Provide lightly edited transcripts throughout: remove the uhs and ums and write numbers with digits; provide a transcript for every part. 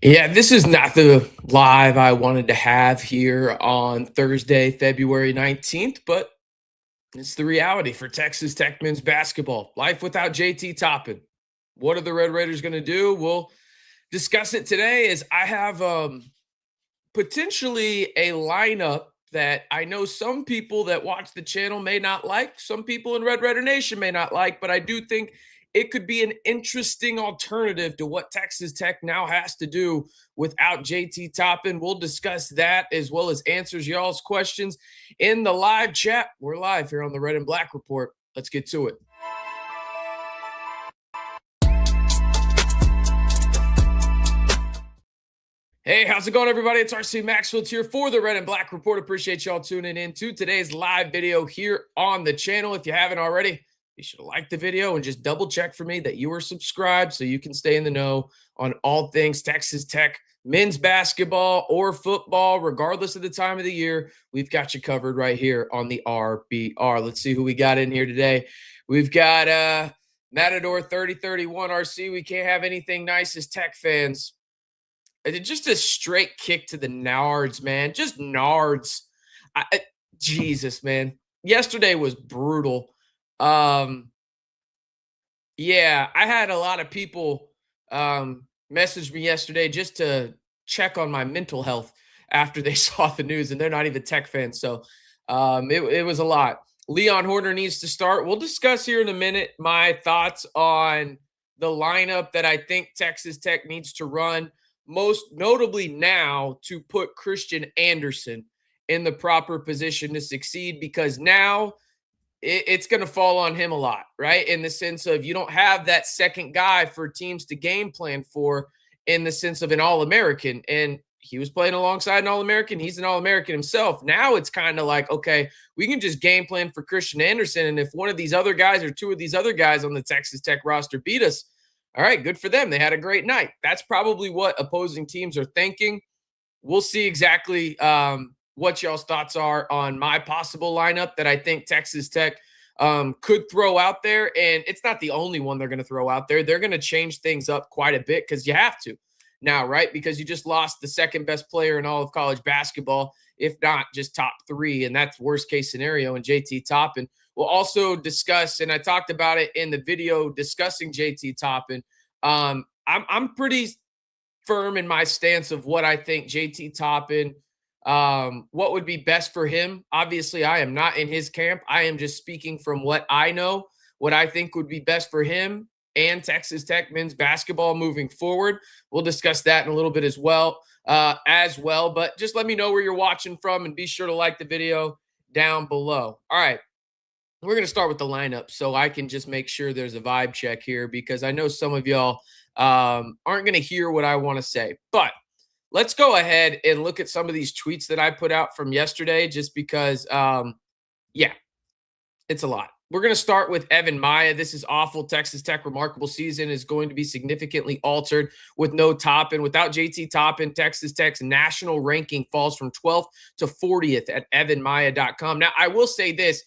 Yeah, this is not the live I wanted to have here on Thursday, February 19th, but it's the reality for Texas Tech men's basketball. Life without JT Toppin. What are the Red Raiders going to do? We'll discuss it today as I have potentially a lineup that I know some people that watch the channel may not like, some people in Red Raider Nation may not like, but I do think it could be an interesting alternative to what Texas Tech now has to do without JT Toppin. We'll discuss that as well as answers y'all's questions in the live chat. We're live here on the Red and Black Report. Let's get to it. Hey, how's it going, everybody? It's RC Maxfield here for the Red and Black Report. Appreciate y'all tuning in to today's live video here on the channel. If you haven't already, be sure to like the video and just double check for me that you are subscribed so you can stay in the know on all things Texas Tech men's basketball or football, regardless of the time of the year. We've got you covered right here on the RBR. Let's see who we got in here today. We've got Matador 3031 RC. We can't have anything nice as Tech fans. Just a straight kick to the nards, man. Just nards. Jesus, man. Yesterday was brutal. Yeah, I had a lot of people message me yesterday just to check on my mental health after they saw the news, and they're not even Tech fans. So it was a lot. Leon Horner needs to start. We'll discuss here in a minute my thoughts on the lineup that I think Texas Tech needs to run, most notably now to put Christian Anderson in the proper position to succeed, because now it's going to fall on him a lot, right? In the sense of you don't have that second guy for teams to game plan for, in the sense of an All-American. And he was playing alongside an All-American. He's an All-American himself. Now it's kind of like, okay, we can just game plan for Christian Anderson. And if one of these other guys or two of these other guys on the Texas Tech roster beat us, all right, good for them. They had a great night. That's probably what opposing teams are thinking. We'll see exactly what y'all's thoughts are on my possible lineup that I think Texas Tech could throw out there. And it's not the only one they're going to throw out there. They're going to change things up quite a bit because you have to now, right? Because you just lost the second best player in all of college basketball, if not just top three. And that's worst case scenario in JT Toppin. We'll also discuss, and I talked about it in the video discussing JT Toppin. I'm pretty firm in my stance of what I think JT Toppin, what would be best for him. Obviously, I am not in his camp. I am just speaking from what I know, what I think would be best for him and Texas Tech men's basketball moving forward. We'll discuss that in a little bit as well. But just let me know where you're watching from and be sure to like the video down below. All right. We're going to start with the lineup so I can just make sure there's a vibe check here, because I know some of y'all aren't going to hear what I want to say. But let's go ahead and look at some of these tweets that I put out from yesterday, just because, yeah, it's a lot. We're going to start with Evan Maya. This is awful. Texas Tech remarkable season is going to be significantly altered with no Toppin. Without JT Toppin, Texas Tech's national ranking falls from 12th to 40th at evanmaya.com. Now, I will say this.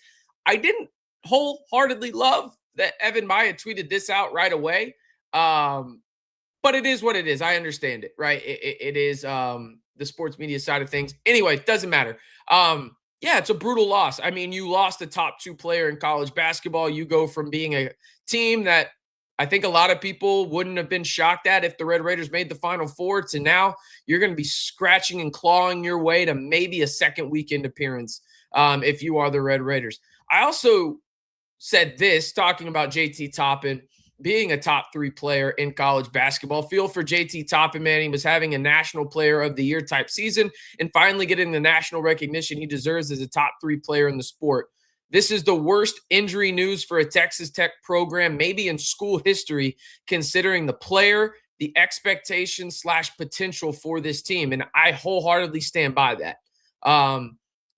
I didn't wholeheartedly love that Evan Maya tweeted this out right away. But it is what it is. I understand it, right? It is the sports media side of things. Anyway, it doesn't matter. Yeah, it's a brutal loss. I mean, you lost the top two player in college basketball. You go from being a team that I think a lot of people wouldn't have been shocked at if the Red Raiders made the Final Four, to now you're going to be scratching and clawing your way to maybe a second weekend appearance if you are the Red Raiders. I also said this, talking about JT Toppin being a top three player in college basketball. Feel for JT Toppin, man. He was having a national player of the year type season and finally getting the national recognition he deserves as a top three player in the sport. This is the worst injury news for a Texas Tech program, maybe in school history, considering the player, the expectations / potential for this team. And I wholeheartedly stand by that.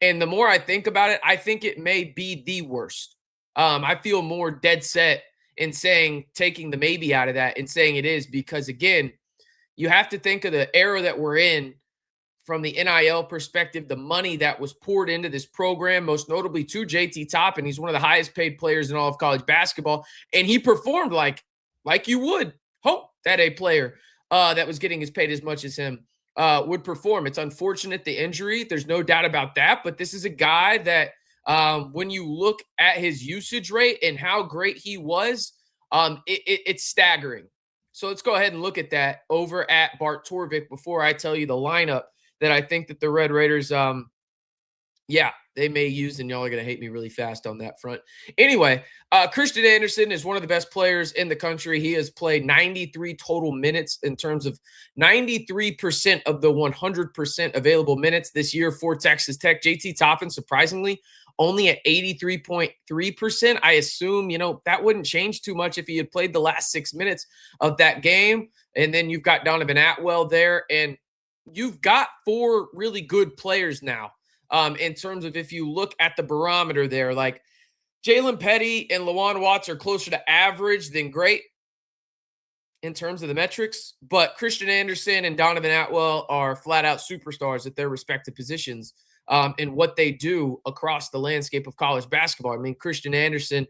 And the more I think about it, I think it may be the worst. I feel more dead set in saying, taking the maybe out of that and saying it is, because again, you have to think of the era that we're in from the NIL perspective, the money that was poured into this program, most notably to JT Toppin. He's one of the highest paid players in all of college basketball, and he performed like you would hope that a player that was getting as paid as much as him would perform. It's unfortunate the injury. There's no doubt about that. But this is a guy that when you look at his usage rate and how great he was, it's staggering. So let's go ahead and look at that over at Bart Torvik before I tell you the lineup that I think that the Red Raiders, yeah, they may use, and y'all are going to hate me really fast on that front. Anyway, Christian Anderson is one of the best players in the country. He has played 93 total minutes in terms of 93% of the 100% available minutes this year for Texas Tech. JT Toppin, surprisingly, only at 83.3%. I assume, that wouldn't change too much if he had played the last 6 minutes of that game. And then you've got Donovan Atwell there, and you've got 4 really good players now. In terms of if you look at the barometer there, like Jalen Petty and Lawan Watts are closer to average than great in terms of the metrics, but Christian Anderson and Donovan Atwell are flat out superstars at their respective positions and what they do across the landscape of college basketball. I mean, Christian Anderson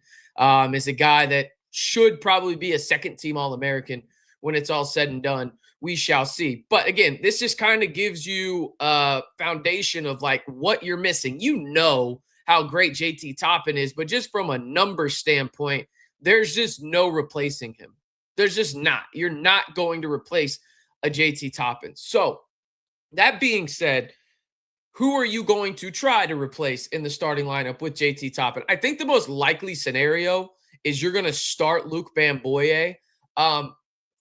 is a guy that should probably be a second-team All-American when it's all said and done. We shall see. But again, this just kind of gives you a foundation of like what you're missing. You know how great JT Toppin is, but just from a number standpoint, there's just no replacing him. There's just not. You're not going to replace a JT Toppin. So that being said, who are you going to try to replace in the starting lineup with JT Toppin? I think the most likely scenario is you're going to start Luke Bamboye.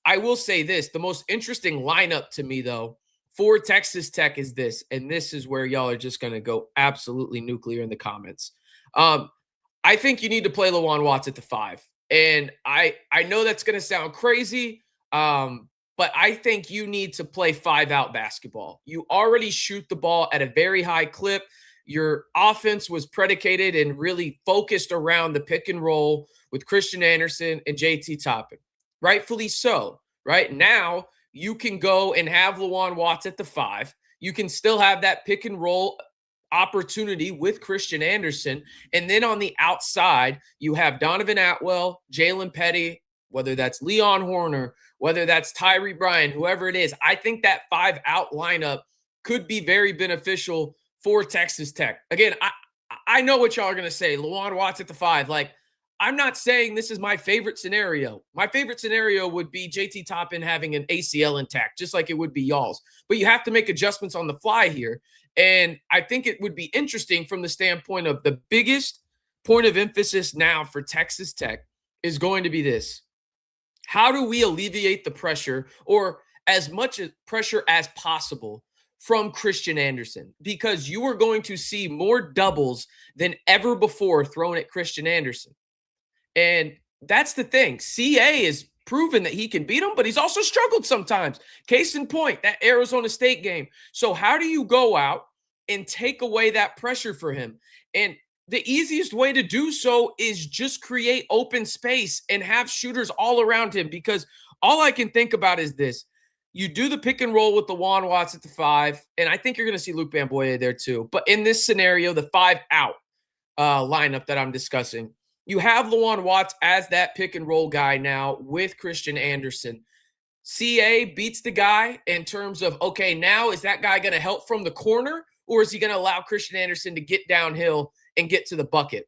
I will say this, the most interesting lineup to me, though, for Texas Tech is this, and this is where y'all are just going to go absolutely nuclear in the comments. I think you need to play Lawan Watts at the 5. And I know that's going to sound crazy, but I think you need to play 5-out basketball. You already shoot the ball at a very high clip. Your offense was predicated and really focused around the pick and roll with Christian Anderson and JT Toppin. Rightfully so. Right now, you can go and have Lawan Watts at the 5. You can still have that pick and roll opportunity with Christian Anderson. And then on the outside, you have Donovan Atwell, Jalen Petty, whether that's Leon Horner, whether that's Tyree Bryan, whoever it is. I think that 5-out lineup could be very beneficial for Texas Tech. Again, I know what y'all are going to say. Lawan Watts at the 5. Like, I'm not saying this is my favorite scenario. My favorite scenario would be JT Toppin having an ACL intact, just like it would be y'all's. But you have to make adjustments on the fly here. And I think it would be interesting from the standpoint of the biggest point of emphasis now for Texas Tech is going to be this. How do we alleviate the pressure, or as much pressure as possible, from Christian Anderson? Because you are going to see more doubles than ever before thrown at Christian Anderson. And that's the thing. CA is proven that he can beat him, but he's also struggled sometimes. Case in point, that Arizona State game. So how do you go out and take away that pressure for him? And the easiest way to do so is just create open space and have shooters all around him, because all I can think about is this. You do the pick and roll with the Lawan Watts at the 5, and I think you're going to see Luke Bamboye there too. But in this scenario, the 5-out lineup that I'm discussing, you have Lawan Watts as that pick and roll guy now with Christian Anderson. CA beats the guy in terms of, okay, now is that guy going to help from the corner, or is he going to allow Christian Anderson to get downhill and get to the bucket?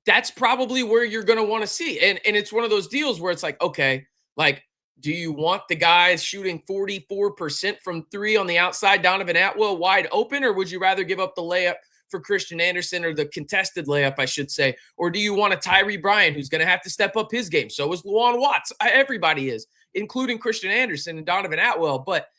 That's probably where you're going to want to see. And it's one of those deals where it's like, okay, like, do you want the guys shooting 44% from 3 on the outside, Donovan Atwell wide open, or would you rather give up the layup for Christian Anderson, or the contested layup, I should say? Or do you want a Tyree Bryan who's going to have to step up his game? So is Lawan Watts. Everybody is, including Christian Anderson and Donovan Atwell. But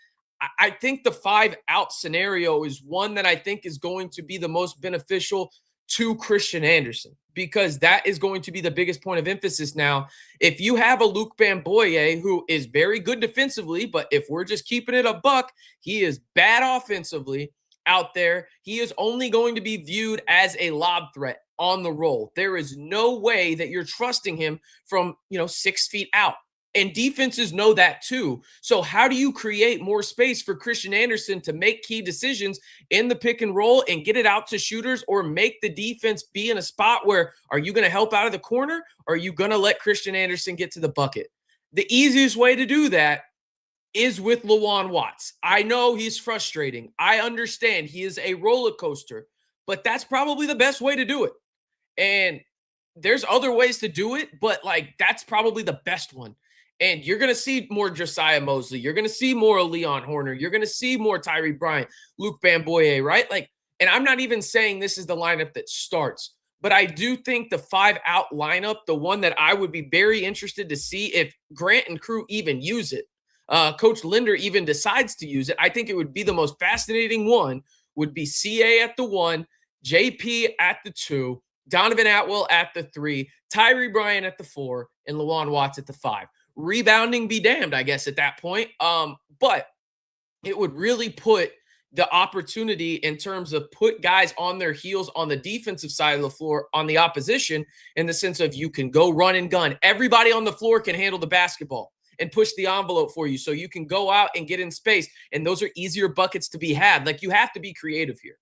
I think the 5-out scenario is one that I think is going to be the most beneficial to Christian Anderson, because that is going to be the biggest point of emphasis now. If you have a Luke Bamboye who is very good defensively, but if we're just keeping it a buck, he is bad offensively out there, he is only going to be viewed as a lob threat on the roll. There is no way that you're trusting him from, 6 feet out. And defenses know that too. So how do you create more space for Christian Anderson to make key decisions in the pick and roll and get it out to shooters, or make the defense be in a spot where, are you going to help out of the corner, or are you going to let Christian Anderson get to the bucket? The easiest way to do that is with Lawan Watts. I know he's frustrating. I understand he is a roller coaster, but that's probably the best way to do it. And there's other ways to do it, but like that's probably the best one. And you're going to see more Josiah Mosley. You're going to see more Leon Horner. You're going to see more Tyree Bryant, Luke Bamboye, right? Like, and I'm not even saying this is the lineup that starts, but I do think the 5-out lineup, the one that I would be very interested to see if Grant and crew even use it, Coach Linder even decides to use it, I think it would be the most fascinating one, would be CA at the 1, JP at the 2, Donovan Atwell at the 3, Tyree Bryant at the 4, and Lawan Watts at the 5. Rebounding be damned, I guess, at that point. But it would really put the opportunity in terms of put guys on their heels on the defensive side of the floor on the opposition, in the sense of you can go run and gun. Everybody on the floor can handle the basketball and push the envelope for you, so you can go out and get in space. And those are easier buckets to be had. Like, you have to be creative here.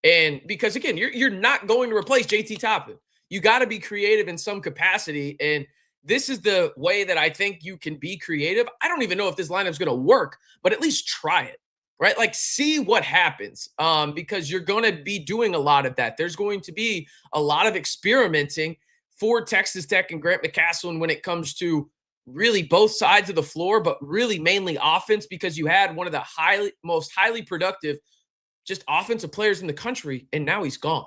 And because, again, you're not going to replace JT Toppin. You got to be creative in some capacity. And this is the way that I think you can be creative. I don't even know if this lineup is going to work, but at least try it, right? Like, see what happens, because you're going to be doing a lot of that. There's going to be a lot of experimenting for Texas Tech and Grant McCasland when it comes to really both sides of the floor, but really mainly offense, because you had one of the most highly productive just offensive players in the country, and now he's gone.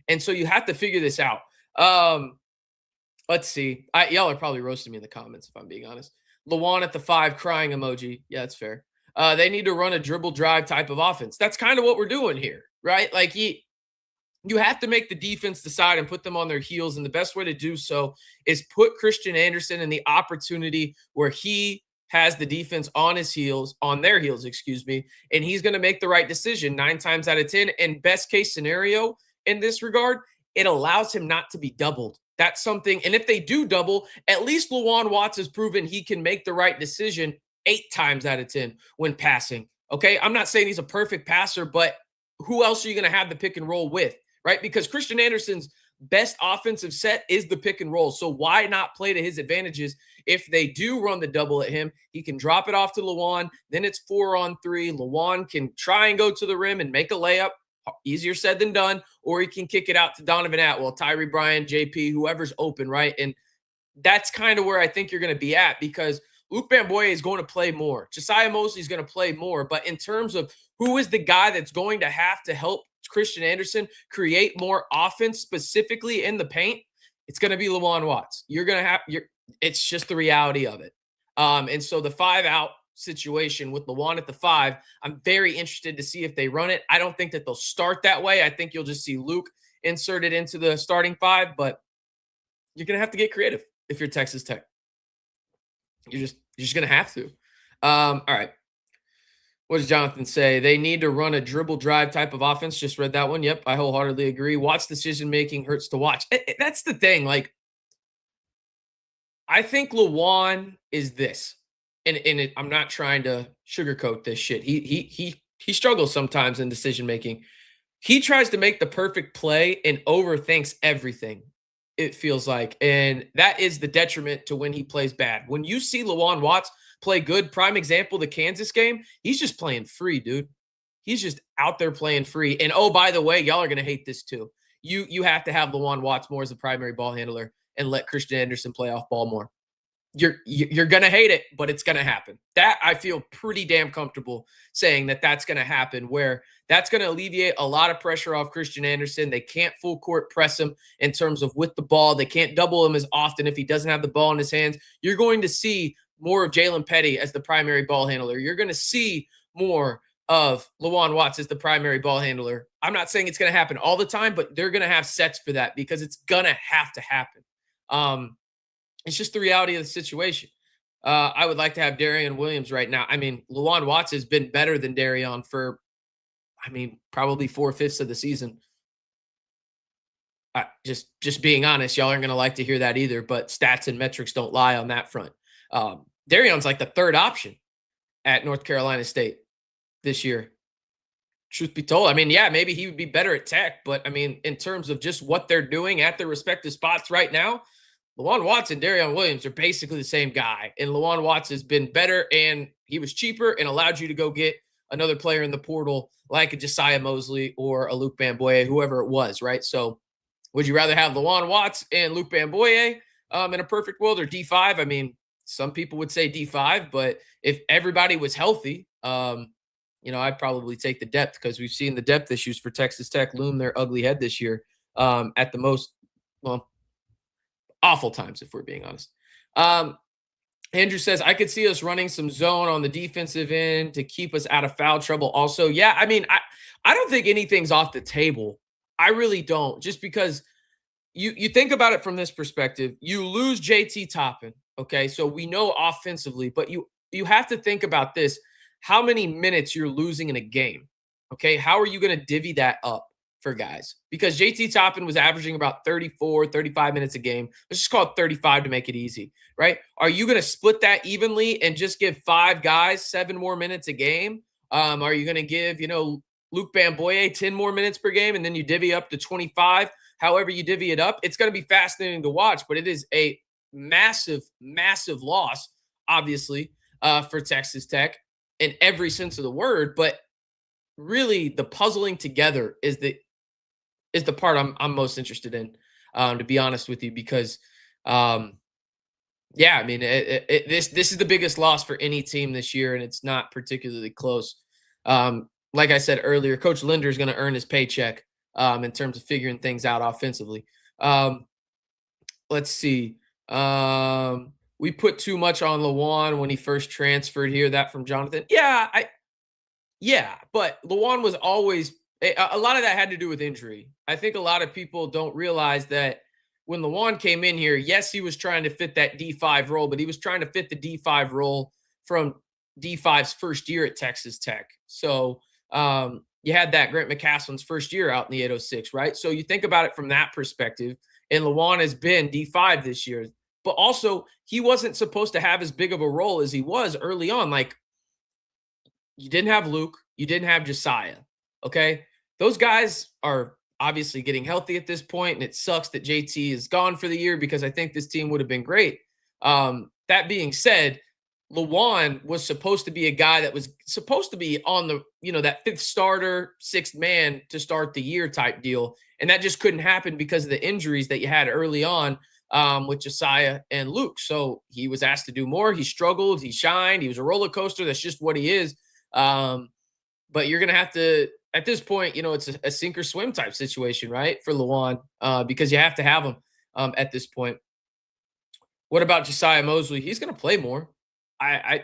And so you have to figure this out. Let's see. Y'all are probably roasting me in the comments, if I'm being honest. Lawan at the 5, crying emoji. Yeah, that's fair. They need to run a dribble drive type of offense. That's kind of what we're doing here, right? Like, you have to make the defense decide and put them on their heels. And the best way to do so is put Christian Anderson in the opportunity where he has the defense on their heels, and he's going to make the right decision 9 times out of 10. And best case scenario in this regard, it allows him not to be doubled. That's something. And if they do double, at least Lawan Watts has proven he can make the right decision 8 times out of 10 when passing. Okay. I'm not saying he's a perfect passer, but who else are you going to have the pick and roll with, right? Because Christian Anderson's best offensive set is the pick and roll. So why not play to his advantages? If they do run the double at him, he can drop it off to Lawan. Then it's 4-on-3. Lawan can try and go to the rim and make a layup. Easier said than done. Or he can kick it out to Donovan Atwell, Tyree Bryant, JP, whoever's open, right? And that's kind of where I think you're going to be at, because Luke Bamboye is going to play more. Josiah Mosley is going to play more. But in terms of who is the guy that's going to have to help Christian Anderson create more offense, specifically in the paint, it's going to be Lawan Watts. It's just the reality of it. And so the 5-out situation with Lawan at the 5, I'm very interested to see if they run it. I don't think that they'll start that way. I think you'll just see Luke inserted into the starting 5, but you're going to have to get creative if you're Texas Tech. You're just going to have to. All right. What does Jonathan say? They need to run a dribble drive type of offense. Just read that one. Yep, I wholeheartedly agree. Watts' decision-making hurts to watch. That's the thing. Like, I think Lawan is this. And I'm not trying to sugarcoat this shit. He struggles sometimes in decision-making. He tries to make the perfect play and overthinks everything, it feels like. And that is the detriment to when he plays bad. When you see Lawan Watts play good, prime example, the Kansas game, he's just playing free, dude. He's just out there playing free. And oh, by the way, y'all are going to hate this too. You have to have Lawan Watts more as a primary ball handler and let Christian Anderson play off ball more. You're going to hate it, but it's going to happen. That I feel pretty damn comfortable saying that's going to happen, where that's going to alleviate a lot of pressure off Christian Anderson. They can't full court press him in terms of with the ball. They can't double him as often if he doesn't have the ball in his hands. You're going to see more of Jalen Petty as the primary ball handler. You're going to see more of Lawan Watts as the primary ball handler. I'm not saying it's going to happen all the time, but they're going to have sets for that because it's going to have to happen. It's just the reality of the situation. I would like to have Darian Williams right now. I mean, Lawan Watts has been better than Darian for, probably 4/5 of the season. Just being honest, y'all aren't going to like to hear that either, but stats and metrics don't lie on that front. Darian's like the 3rd option at North Carolina State this year. Truth be told, maybe he would be better at Tech, but in terms of just what they're doing at their respective spots right now, Lawan Watts and Darion Williams are basically the same guy. And Lawan Watts has been better, and he was cheaper and allowed you to go get another player in the portal like a Josiah Mosley or a Luke Bamboye, whoever it was, right? So would you rather have Lawan Watts and Luke Bamboye in a perfect world, or D5? I mean, some people would say D5, but if everybody was healthy, I'd probably take the depth, because we've seen the depth issues for Texas Tech loom their ugly head this year at the most, well, awful times, if we're being honest. Andrew says, I could see us running some zone on the defensive end to keep us out of foul trouble. Also, yeah, I mean, I don't think anything's off the table. I really don't. Just because you think about it from this perspective, you lose JT Toppin. Okay, so we know offensively, but you have to think about this: how many minutes you're losing in a game. Okay, how are you going to divvy that up for guys? Because JT Toppin was averaging about 34, 35 minutes a game. Let's just call it 35 to make it easy, right? Are you going to split that evenly and just give 5 guys 7 more minutes a game? Are you going to give, Luke Bamboye 10 more minutes per game, and then you divvy up to 25? However you divvy it up, it's going to be fascinating to watch, but it is a massive, massive loss, obviously, for Texas Tech in every sense of the word. But really, the puzzling together is the part I'm most interested in, to be honest with you, because yeah, I mean, this is the biggest loss for any team this year, and it's not particularly close. Like I said earlier, Coach Linder is going to earn his paycheck in terms of figuring things out offensively. Let's see. We put too much on Lawan when he first transferred here. That from Jonathan. Yeah, but Lawan was always a lot of that had to do with injury. I think a lot of people don't realize that when Lawan came in here, yes, he was trying to fit that D5 role, but he was trying to fit the D5 role from D5's first year at Texas Tech. So you had that Grant McCaslin's first year out in the 806, right? So you think about it from that perspective, and Lawan has been D5 this year, but also he wasn't supposed to have as big of a role as he was early on. Like, you didn't have Luke, you didn't have Josiah, okay? Those guys are obviously getting healthy at this point, and it sucks that JT is gone for the year, because I think this team would have been great. That being said, Lawan was supposed to be a guy that was supposed to be on the, that 5th starter, 6th man to start the year type deal. And that just couldn't happen because of the injuries that you had early on with Josiah and Luke. So he was asked to do more. He struggled. He shined. He was a roller coaster. That's just what he is. But you're going to have to, at this point, it's a sink or swim type situation, right? For Lawan, because you have to have him at this point. What about Josiah Mosley? He's going to play more. I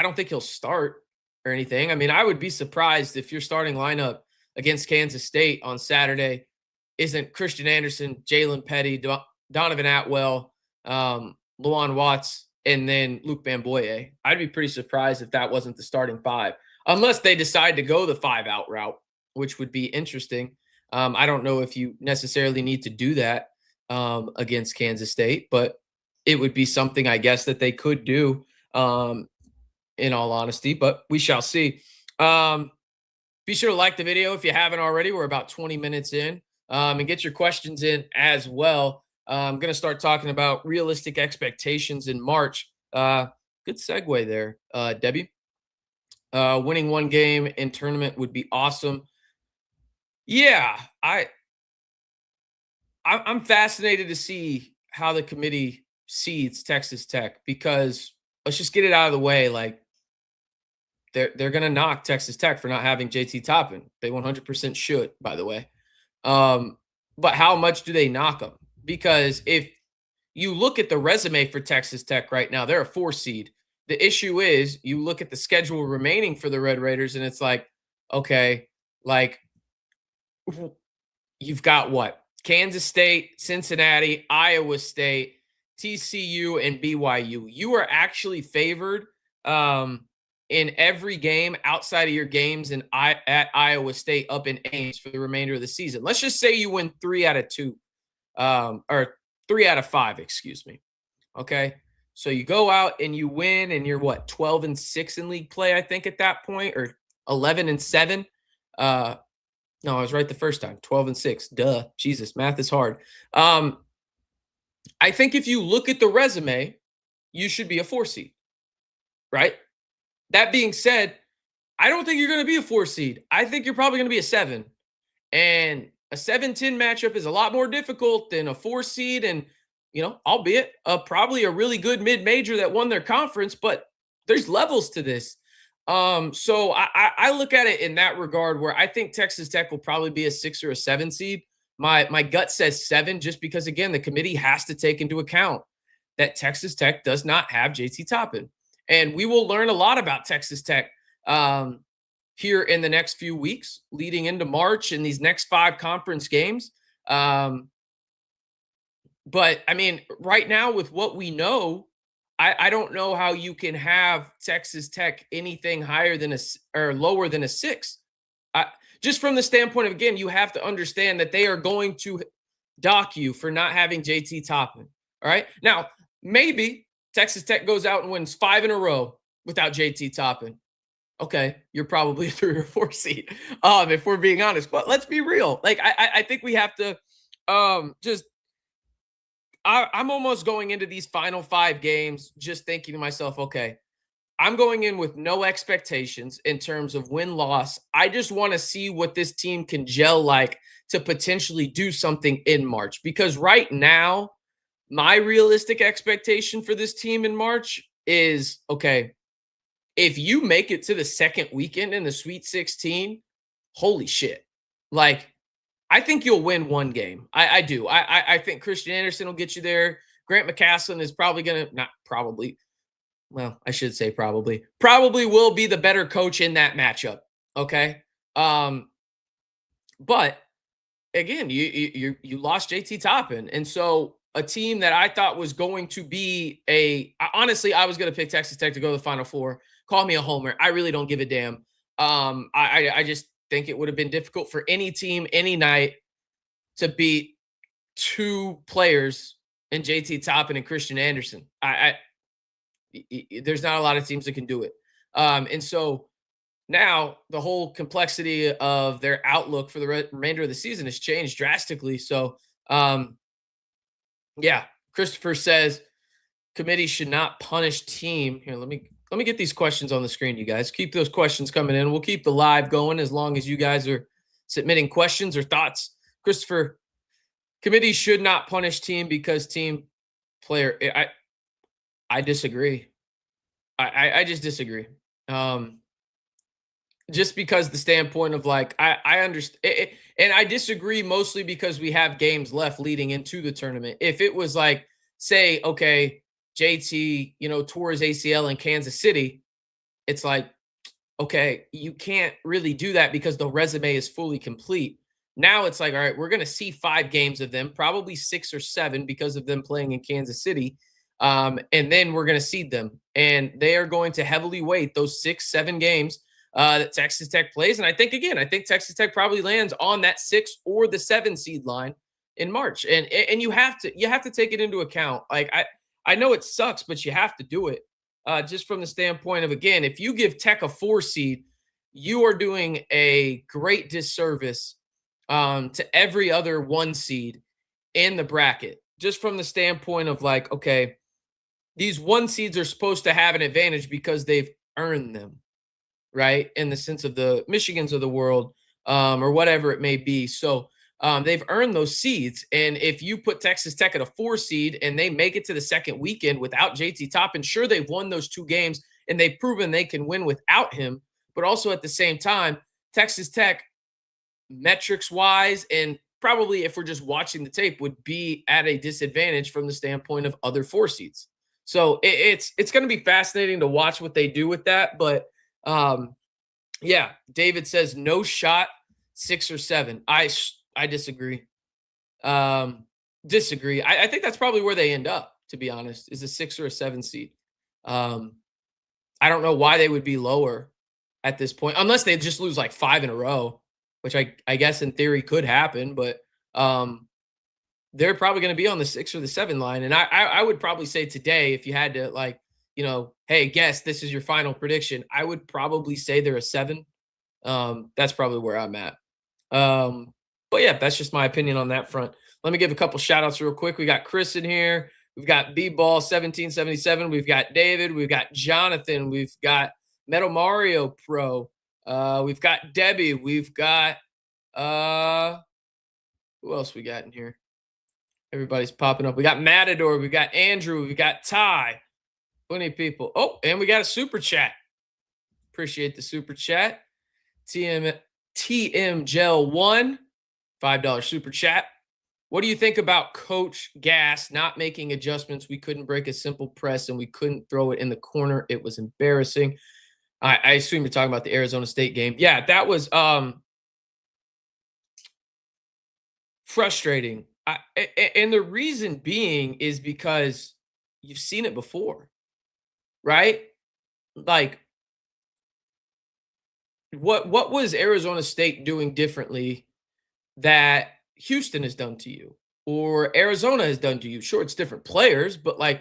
don't think he'll start or anything. I mean, I would be surprised if your starting lineup against Kansas State on Saturday isn't Christian Anderson, Jalen Petty, Donovan Atwell, Lawan Watts, and then Luke Bamboye. I'd be pretty surprised if that wasn't the starting 5, unless they decide to go the 5-out route, which would be interesting. I don't know if you necessarily need to do that against Kansas State, but it would be something, I guess, that they could do, in all honesty, but we shall see. Be sure to like the video if you haven't already. We're about 20 minutes in, and get your questions in as well. I'm going to start talking about realistic expectations in March. Good segue there, Debbie. Winning one game in tournament would be awesome. Yeah, I'm fascinated to see how the committee seeds Texas Tech, because let's just get it out of the way. Like, they're going to knock Texas Tech for not having JT Toppin. They 100% should, by the way. But how much do they knock them? Because if you look at the resume for Texas Tech right now, they're a 4 seed. The issue is you look at the schedule remaining for the Red Raiders, and it's like, okay, like, you've got what? Kansas State, Cincinnati, Iowa State, TCU, and BYU. You are actually favored in every game outside of your games at Iowa State up in Ames for the remainder of the season. Let's just say you win 3 out of 2, or 3 out of 5, excuse me. Okay. So you go out and you win, and you're what, 12-6 in league play, I think, at that point, or 11-7. No, I was right the first time. 12-6. Duh. Jesus, math is hard. I think if you look at the resume, you should be a 4 seed, right? That being said, I don't think you're going to be a 4 seed. I think you're probably going to be a 7. And a 7-10 matchup is a lot more difficult than a 4 seed and, albeit probably a really good mid-major that won their conference, but there's levels to this. So I look at it in that regard where I think Texas Tech will probably be a 6 or a 7 seed. My gut says 7 just because again the committee has to take into account that Texas Tech does not have JT Toppin. And we will learn a lot about Texas Tech here in the next few weeks leading into March in these next 5 conference games. But I mean, right now with what we know, I don't know how you can have Texas Tech anything higher than or lower than a 6. Just from the standpoint of, again, you have to understand that they are going to dock you for not having JT Toppin. All right. Now, maybe Texas Tech goes out and wins 5 in a row without JT Toppin. Okay, you're probably a 3 or 4 seed, if we're being honest. But let's be real. Like, I think we have to just I'm almost going into these final 5 games just thinking to myself, okay, I'm going in with no expectations in terms of win-loss. I just want to see what this team can gel like to potentially do something in March. Because right now, my realistic expectation for this team in March is, okay, if you make it to the second weekend in the Sweet 16, holy shit. Like, I think you'll win 1 game. I do. I think Christian Anderson will get you there. Grant McCasland is probably going to, not probably, well, I should say probably will be the better coach in that matchup. Okay. But again, you lost JT Toppin. And so a team that I thought was going to be honestly, I was going to pick Texas Tech to go to the Final Four. Call me a homer. I really don't give a damn. I just think it would have been difficult for any team, any night to beat 2 players in JT Toppin and Christian Anderson. There's not a lot of teams that can do it. And so now the whole complexity of their outlook for the remainder of the season has changed drastically. So, yeah, Christopher says committee should not punish team. Here, let me get these questions on the screen, you guys. Keep those questions coming in. We'll keep the live going as long as you guys are submitting questions or thoughts. Christopher, committee should not punish team because team player. I disagree. I just disagree. Just because the standpoint of like, I understand. And I disagree mostly because we have games left leading into the tournament. If it was like, say, okay, JT, tore his ACL in Kansas City, it's like, okay, you can't really do that because the resume is fully complete. Now it's like, all right, we're going to see 5 games of them, probably 6 or 7 because of them playing in Kansas City. And then we're going to seed them. And they are going to heavily weight those 6, 7 games that Texas Tech plays. And I think Texas Tech probably lands on that 6 or the 7 seed line in March. And you have to take it into account. Like, I know it sucks, but you have to do it. Just from the standpoint of, again, if you give Tech a 4 seed, you are doing a great disservice to every other 1 seed in the bracket. Just from the standpoint of like, okay, these 1 seeds are supposed to have an advantage because they've earned them, right? In the sense of the Michigans of the world, or whatever it may be. So they've earned those seeds. And if you put Texas Tech at a 4 seed and they make it to the second weekend without JT Toppin, sure, they've won those 2 games and they've proven they can win without him. But also at the same time, Texas Tech, metrics wise, and probably if we're just watching the tape, would be at a disadvantage from the standpoint of other 4 seeds. So it's going to be fascinating to watch what they do with that. But yeah, David says no shot 6 or 7. I disagree. Disagree. I think that's probably where they end up, to be honest, is a 6 or a 7 seed. I don't know why they would be lower at this point, unless they just lose like 5 in a row, which I guess in theory could happen. But they're probably going to be on the 6 or the 7 line. And I would probably say today, if you had to like, hey, guess this is your final prediction, I would probably say they're a 7. That's probably where I'm at. But yeah, that's just my opinion on that front. Let me give a couple shout outs real quick. We got Chris in here. We've got B-Ball 1777. We've got David. We've got Jonathan. We've got Metal Mario Pro. We've got Debbie. We've got who else we got in here? Everybody's popping up. We got Matador. We got Andrew. We got Ty. Plenty of people. Oh, and we got a super chat. Appreciate the super chat. TM Gel 1, $5 super chat. What do you think about Coach Gass not making adjustments? We couldn't break a simple press and we couldn't throw it in the corner. It was embarrassing. I assume you're talking about the Arizona State game. Yeah, that was frustrating. And the reason being is because you've seen it before, right? Like, what was Arizona State doing differently that Houston has done to you or Arizona has done to you? Sure, it's different players, but like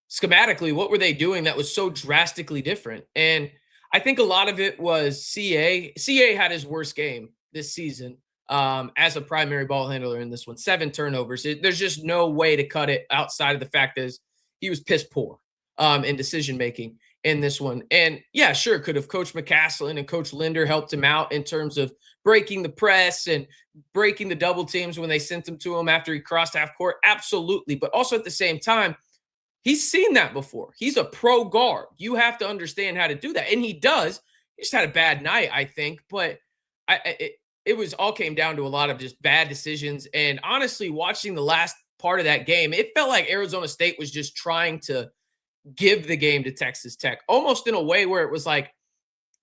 schematically, what were they doing that was so drastically different? And I think a lot of it was CA. CA had his worst game this season as a primary ball handler in this one. 7 turnovers. There's just no way to cut it outside of the fact that he was piss poor in decision making in this one. And yeah, sure, could have Coach McCaslin and Coach Linder helped him out in terms of breaking the press and breaking the double teams when they sent them to him after he crossed half court. Absolutely. But also at the same time, he's seen that before. He's a pro guard. You have to understand how to do that. And he does. He just had a bad night, I think. But it was all came down to a lot of just bad decisions. And honestly, watching the last part of that game, it felt like Arizona State was just trying to give the game to Texas Tech, almost in a way where it was like,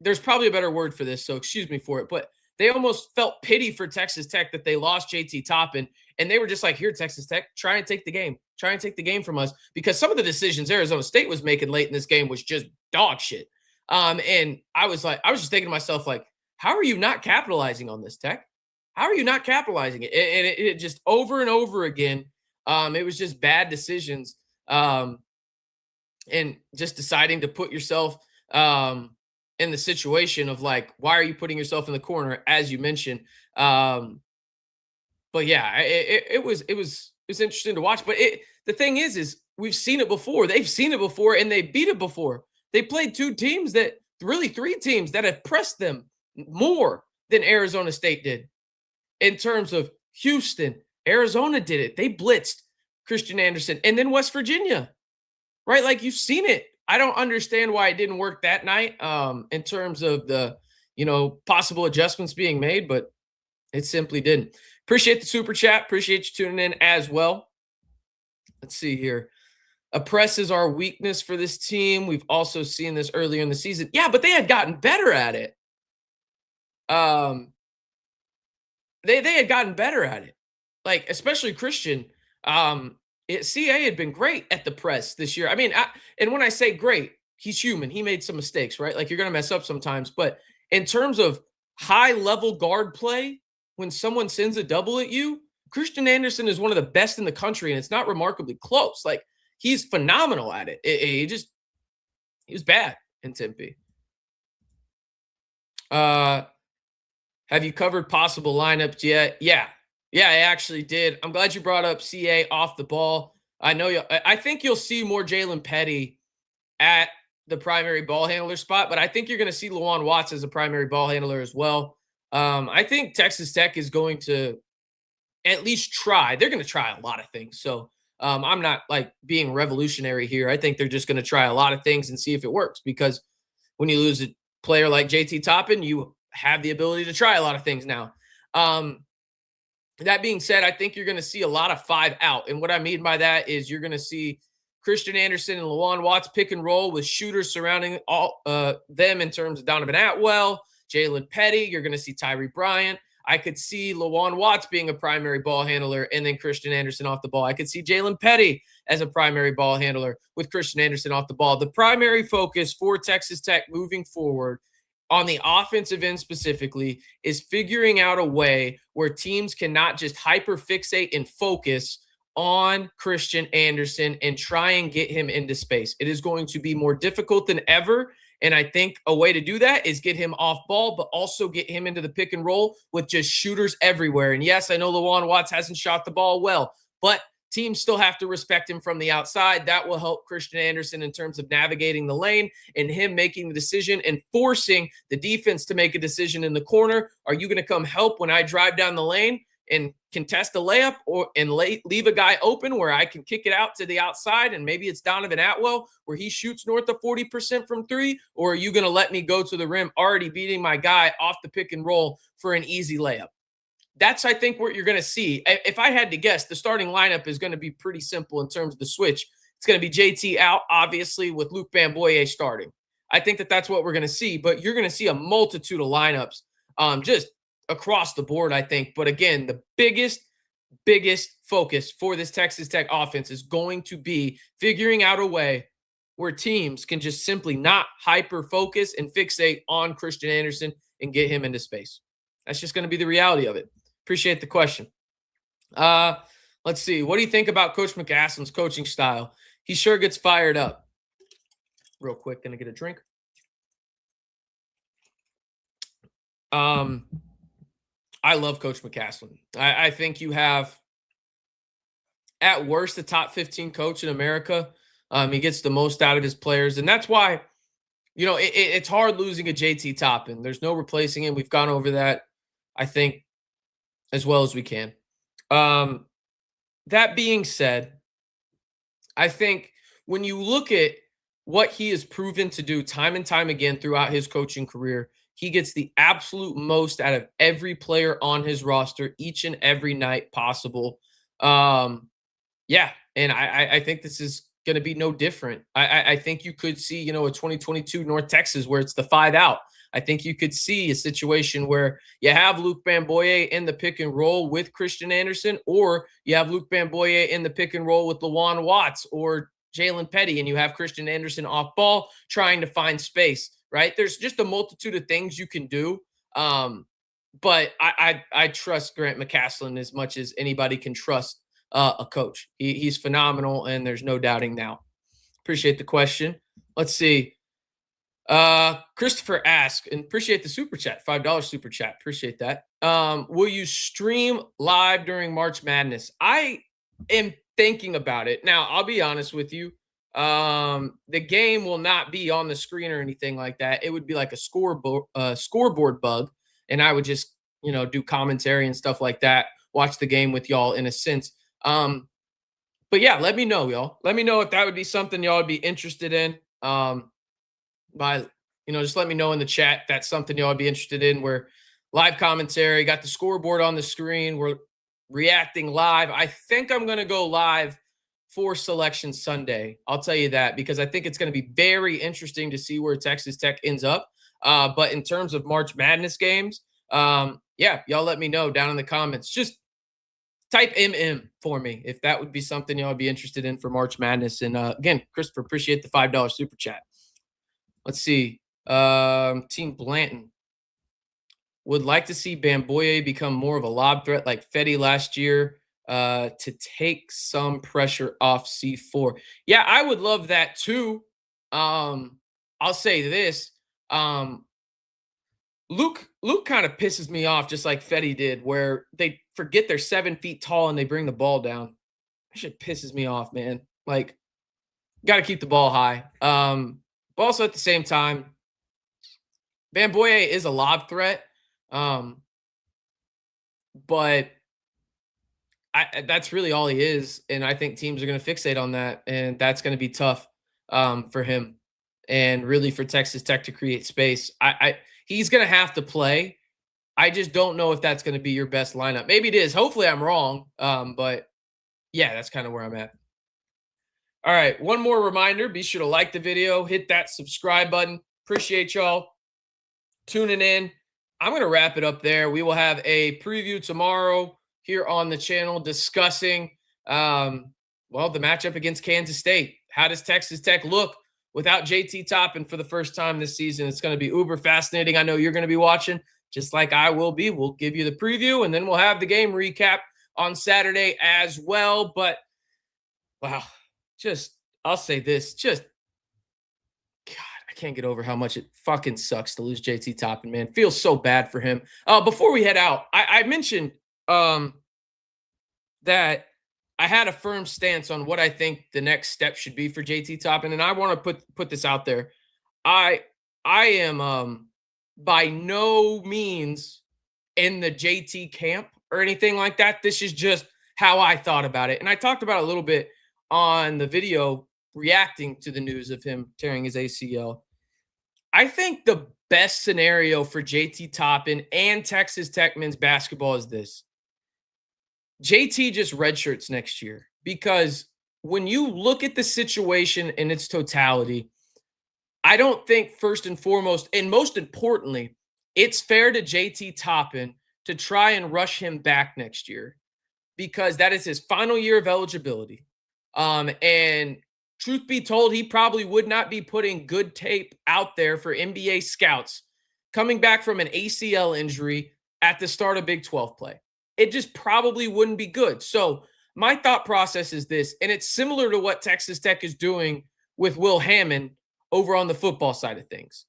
there's probably a better word for this, so excuse me for it, but they almost felt pity for Texas Tech that they lost JT Toppin, and they were just like, here, Texas Tech, try and take the game. Try and take the game from us, because some of the decisions Arizona State was making late in this game was just dog shit. And I was just thinking to myself, like, how are you not capitalizing on this, Tech? How are you not capitalizing it? And it just over and over again, it was just bad decisions. And just deciding to put yourself in the situation of like, why are you putting yourself in the corner, as you mentioned? But yeah, it was interesting to watch. But the thing is we've seen it before. They've seen it before, and they beat it before. They played 3 teams that have pressed them more than Arizona State did. In terms of Houston, Arizona did it. They blitzed Christian Anderson, and then West Virginia. Right? Like, you've seen it. I don't understand why it didn't work that night in terms of the, possible adjustments being made, but it simply didn't. Appreciate the super chat. Appreciate you tuning in as well. Let's see here. A press is our weakness for this team. We've also seen this earlier in the season. Yeah, but they had gotten better at it. They had gotten better at it. Like, especially Christian. CA had been great at the press this year. I mean, and when I say great, he's human. He made some mistakes, right? Like, you're going to mess up sometimes. But in terms of high-level guard play, when someone sends a double at you, Christian Anderson is one of the best in the country, and it's not remarkably close. Like, he's phenomenal at it. He was bad in Tempe. Have you covered possible lineups yet? Yeah, I actually did. I'm glad you brought up CA off the ball. I think you'll see more Jalen Petty at the primary ball handler spot, but I think you're going to see Lawan Watts as a primary ball handler as well. I think Texas Tech is going to at least try. They're going to try a lot of things. So I'm not like being revolutionary here. I think they're just going to try a lot of things and see if it works, because when you lose a player like JT Toppin, you have the ability to try a lot of things now. That being said, I think you're going to see a lot of 5 out. And what I mean by that is you're going to see Christian Anderson and Lawan Watts pick and roll with shooters surrounding all them in terms of Donovan Atwell, Jalen Petty. You're going to see Tyree Bryant. I could see Lawan Watts being a primary ball handler and then Christian Anderson off the ball. I could see Jalen Petty as a primary ball handler with Christian Anderson off the ball. The primary focus for Texas Tech moving forward on the offensive end specifically is figuring out a way where teams cannot just hyper-fixate and focus on Christian Anderson and try and get him into space. It is going to be more difficult than ever And I think a way to do that is get him off ball, but also get him into the pick and roll with just shooters everywhere. And yes, I know Lawan Watts hasn't shot the ball well, but teams still have to respect him from the outside. That will help Christian Anderson in terms of navigating the lane and him making the decision and forcing the defense to make a decision in the corner. Are you going to come help when I drive down the lane and contest a layup and leave a guy open where I can kick it out to the outside and maybe it's Donovan Atwell where he shoots north of 40% from three? Or are you going to let me go to the rim already beating my guy off the pick and roll for an easy layup? That's, I think, what you're going to see. If I had to guess, the starting lineup is going to be pretty simple in terms of the switch. It's going to be JT out, obviously, with Luc Bamboye starting. I think that's what we're going to see, but you're going to see a multitude of lineups just across the board, I think. But again, the biggest focus for this Texas Tech offense is going to be figuring out a way where teams can just simply not hyper-focus and fixate on Christian Anderson and get him into space. That's just going to be the reality of it. Appreciate the question. Let's see. What do you think about Coach McCaslin's coaching style? He sure gets fired up. Real quick, gonna get a drink. I love Coach McCaslin. I think you have, at worst, a top 15 coach in America. He gets the most out of his players, and that's why, you know, it's hard losing a JT Toppin. There's no replacing him. We've gone over that, I think, as well as we can. That being said, I think when you look at what he has proven to do time and time again throughout his coaching career, he gets the absolute most out of every player on his roster each and every night possible. Yeah, and I think this is going to be no different. I think you could see, you know, a 2022 North Texas where it's the 5 out. I think you could see a situation where you have Luc Bamboye in the pick and roll with Christian Anderson, or you have Luc Bamboye in the pick and roll with Lawan Watts or Jalen Petty, and you have Christian Anderson off ball trying to find space, right? There's just a multitude of things you can do. But I trust Grant McCaslin as much as anybody can trust a coach. He's phenomenal, and there's no doubting now. Appreciate the question. Let's see. Christopher asked, and appreciate the super chat, $5 super chat. Appreciate that. Will you stream live during March Madness? I am thinking about it. Now, I'll be honest with you. The game will not be on the screen or anything like that. It would be like a scoreboard bug, and I would just, you know, do commentary and stuff like that, watch the game with y'all in a sense. But yeah, let me know, y'all. Let me know if that would be something y'all would be interested in. Just let me know in the chat if that's something y'all would be interested in, where live commentary, got the scoreboard on the screen, we're reacting live. I think I'm going to go live for Selection Sunday. I'll tell you that, because I think it's going to be very interesting to see where Texas Tech ends up. But in terms of March Madness games, yeah, y'all let me know down in the comments. Just type MM for me if that would be something y'all would be interested in for March Madness. And again, Christopher, appreciate the $5 super chat. Let's see. Team Blanton would like to see Bamboye become more of a lob threat like Fetty last year to take some pressure off C4. Yeah, I would love that too. I'll say this. Luke kind of pisses me off just like Fetty did, where they forget they're 7 feet tall and they bring the ball down. That shit pisses me off, man. Like, got to keep the ball high. But also at the same time, Bamboye is a lob threat. But that's really all he is. And I think teams are going to fixate on that. And that's going to be tough for him and really for Texas Tech to create space. He's going to have to play. I just don't know if that's going to be your best lineup. Maybe it is. Hopefully I'm wrong. But yeah, that's kind of where I'm at. All right, one more reminder. Be sure to like the video, hit that subscribe button. Appreciate y'all tuning in. I'm going to wrap it up there. We will have a preview tomorrow here on the channel discussing, the matchup against Kansas State. How does Texas Tech look without JT Toppin for the first time this season? It's going to be uber fascinating. I know you're going to be watching just like I will be. We'll give you the preview, and then we'll have the game recap on Saturday as well. But, wow. I'll say this, God, I can't get over how much it fucking sucks to lose JT Toppin, man. Feels so bad for him. Before we head out, I mentioned um, that I had a firm stance on what I think the next step should be for JT Toppin, and I want to put this out there. I I am by no means in the JT camp or anything like that. This is just how I thought about it. And I talked about it a little bit on the video reacting to the news of him tearing his ACL. I think the best scenario for JT Toppin and Texas Tech men's basketball is this. JT just redshirts next year because when you look at the situation in its totality, I don't think first and foremost, and most importantly, it's fair to JT Toppin to try and rush him back next year because that is his final year of eligibility. And truth be told, he probably would not be putting good tape out there for NBA scouts coming back from an ACL injury at the start of Big 12 play. It just probably wouldn't be good. So my thought process is this, and it's similar to what Texas Tech is doing with Will Hammond over on the football side of things.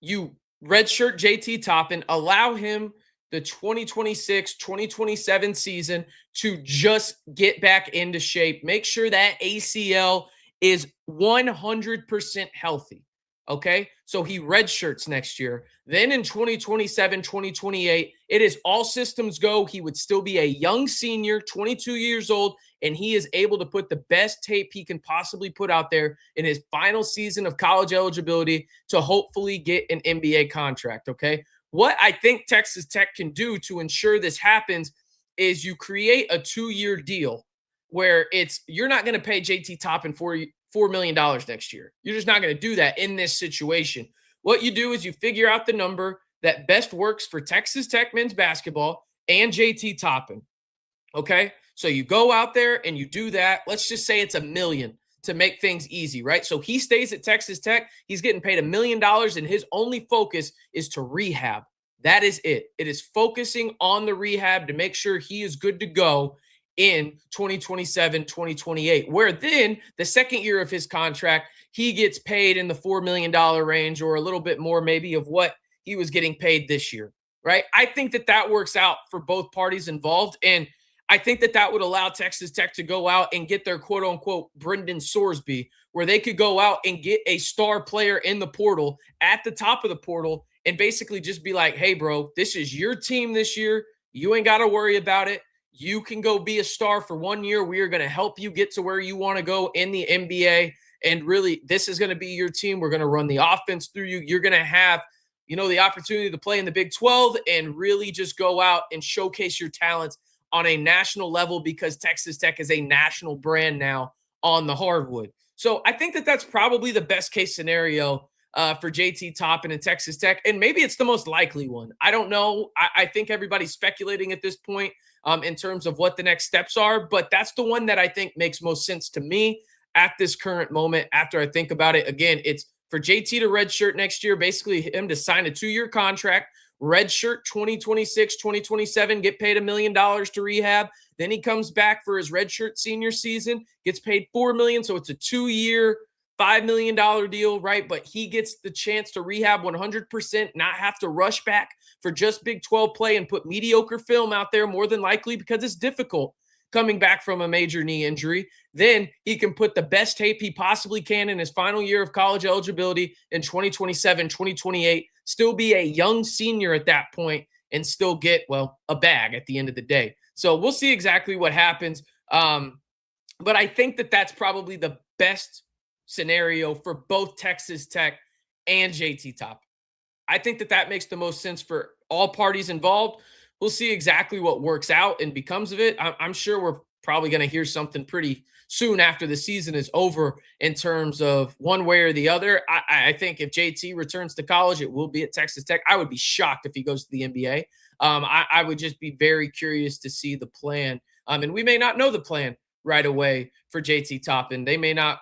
You redshirt JT Toppin, allow him the 2026-2027 season to just get back into shape. Make sure that ACL is 100% healthy. Okay, so he redshirts next year. Then in 2027, 2028, it is all systems go. He would still be a young senior, 22 years old, and he is able to put the best tape he can possibly put out there in his final season of college eligibility to hopefully get an NBA contract. Okay, what I think Texas Tech can do to ensure this happens is you create a 2-year deal where you're not going to pay JT Toppin $4 million next year. You're just not going to do that in this situation. What you do is you figure out the number that best works for Texas Tech men's basketball and JT Toppin. Okay? So you go out there and you do that. Let's just say it's $1 million to make things easy, right? So he stays at Texas Tech. He's getting paid $1 million, and his only focus is to rehab. That is it. It is focusing on the rehab to make sure he is good to go in 2027, 2028, where then the second year of his contract, he gets paid in the $4 million range or a little bit more maybe of what he was getting paid this year, right? I think that works out for both parties involved. And I think that would allow Texas Tech to go out and get their quote unquote Brendan Sorsby, where they could go out and get a star player in the portal at the top of the portal and basically just be like, hey, bro, this is your team this year. You ain't got to worry about it. You can go be a star for 1 year. We are going to help you get to where you want to go in the NBA. And really, this is going to be your team. We're going to run the offense through you. You're going to have, the opportunity to play in the Big 12 and really just go out and showcase your talents on a national level because Texas Tech is a national brand now on the hardwood. So I think that's probably the best case scenario for JT Toppin and Texas Tech. And maybe it's the most likely one. I don't know. I think everybody's speculating at this point in terms of what the next steps are. But that's the one that I think makes most sense to me at this current moment after I think about it. Again, it's for JT to redshirt next year, basically him to sign a 2-year contract, redshirt 2026, 2027, get paid $1 million to rehab. Then he comes back for his redshirt senior season, gets paid $4 million. So it's a 2-year, $5 million deal, right? But he gets the chance to rehab 100%, not have to rush back for just Big 12 play and put mediocre film out there more than likely because it's difficult coming back from a major knee injury. Then he can put the best tape he possibly can in his final year of college eligibility in 2027, 2028, still be a young senior at that point and still get, a bag at the end of the day. So we'll see exactly what happens. But I think that's probably the best scenario for both Texas Tech and JT Toppin. I think that makes the most sense for all parties involved. We'll see exactly what works out and becomes of it. I'm sure we're probably going to hear something pretty soon after the season is over in terms of one way or the other. I think if JT returns to college, it will be at Texas Tech. I would be shocked if he goes to the NBA. I would just be very curious to see the plan. And we may not know the plan right away for JT Toppin. They may not,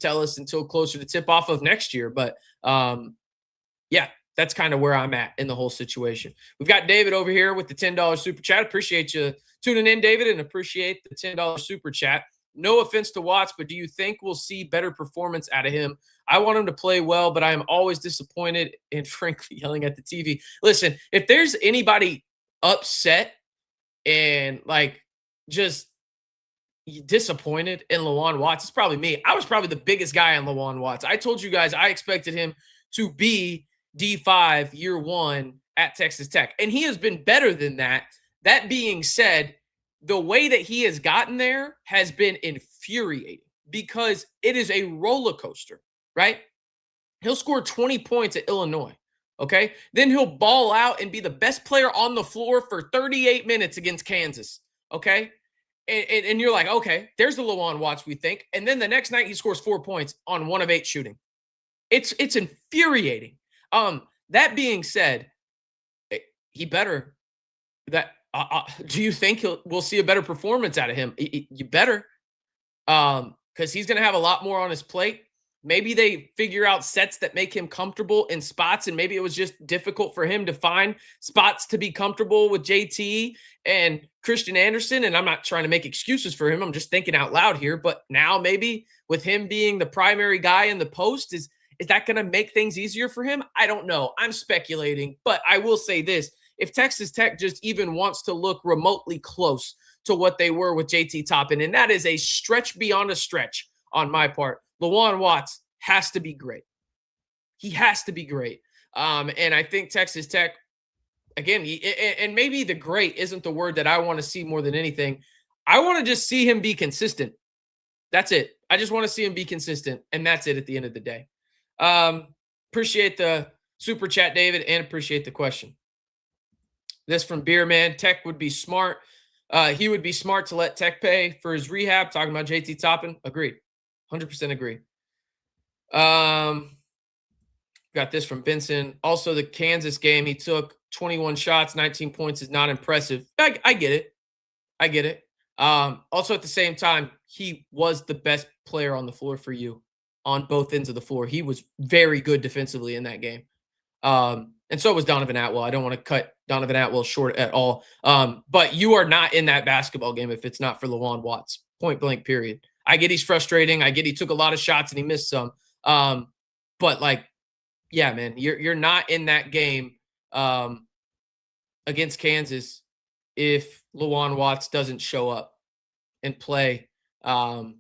tell us until closer to tip off of next year. But yeah, that's kind of where I'm at in the whole situation. We've got David over here with the $10 super chat. Appreciate you tuning in, David, and appreciate the $10 super chat. no offense to Watts, but do you think we'll see better performance out of him? I want him to play well, but I am always disappointed and frankly yelling at the TV. Listen, if there's anybody upset and like just disappointed in Lawan Watts, it's probably me. I was probably the biggest guy on Lawan Watts. I told you guys I expected him to be D5 year one at Texas Tech, and he has been better than that. That being said, the way that he has gotten there has been infuriating because it is a roller coaster, right? He'll score 20 points at Illinois, okay? Then he'll ball out and be the best player on the floor for 38 minutes against Kansas, okay? And you're like, okay, there's the Lawan Watts we think. And then the next night he scores 4 points on 1 of 8 shooting. It's infuriating. That being said, he better. Do you think we'll see a better performance out of him? You better, because he's going to have a lot more on his plate. Maybe they figure out sets that make him comfortable in spots, and maybe it was just difficult for him to find spots to be comfortable with JT and Christian Anderson. And I'm not trying to make excuses for him. I'm just thinking out loud here. But now maybe with him being the primary guy in the post, is that going to make things easier for him? I don't know. I'm speculating, but I will say this. If Texas Tech just even wants to look remotely close to what they were with JT Toppin, and that is a stretch beyond a stretch on my part, Lawan Watts has to be great. He has to be great. And I think Texas Tech, again, and maybe the great isn't the word that I want to see more than anything. I want to just see him be consistent. That's it. I just want to see him be consistent, and that's it at the end of the day. Appreciate the super chat, David, and appreciate the question. This from Beerman. Tech would be smart. He would be smart to let Tech pay for his rehab. Talking about JT Toppin. Agreed. 100% agree. Got this from Benson. Also, the Kansas game, he took 21 shots, 19 points is not impressive. I get it. I get it. Also, at the same time, he was the best player on the floor for you on both ends of the floor. He was very good defensively in that game. And so was Donovan Atwell. I don't want to cut Donovan Atwell short at all. But you are not in that basketball game if it's not for Lawan Watts. Point blank, period. I get he's frustrating. I get he took a lot of shots and he missed some. But like, yeah, man, you're not in that game against Kansas if Lawan Watts doesn't show up and play, the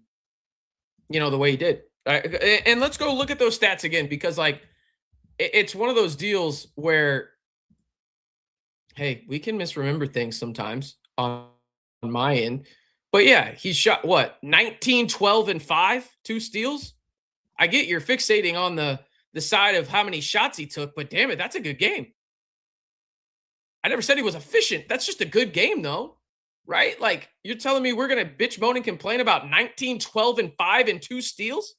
way he did. And let's go look at those stats again, because like it's one of those deals where, hey, we can misremember things sometimes on my end. But yeah, he shot what? 19, 12, and 5, 2 steals. I get you're fixating on the side of how many shots he took, but damn it, that's a good game. I never said he was efficient. That's just a good game, though, right? Like, you're telling me we're going to bitch, moan, and complain about 19, 12, and 5 and 2 steals?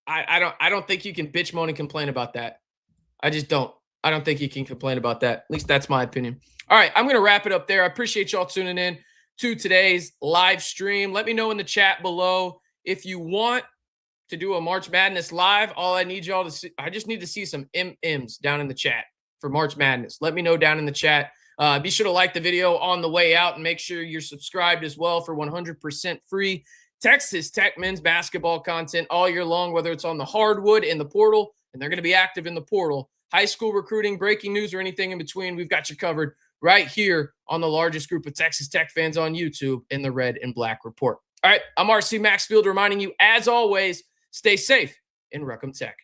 I don't think you can bitch, moan, and complain about that. I just don't. I don't think you can complain about that. At least that's my opinion. All right, I'm going to wrap it up there. I appreciate y'all tuning in to today's live stream. Let me know in the chat below if you want to do a March Madness live. All I need y'all to see, I just need to see some MMs down in the chat for March Madness. Let me know down in the chat. Be sure to like the video on the way out and make sure you're subscribed as well for 100% free Texas Tech men's basketball content all year long, whether it's on the hardwood, in the portal, and they're going to be active in the portal, high school recruiting, breaking news, or anything in between. We've got you covered right here on the largest group of Texas Tech fans on YouTube in the Red and Black Report. All right, I'm RC Maxfield reminding you, as always, stay safe and Ruckham Tech.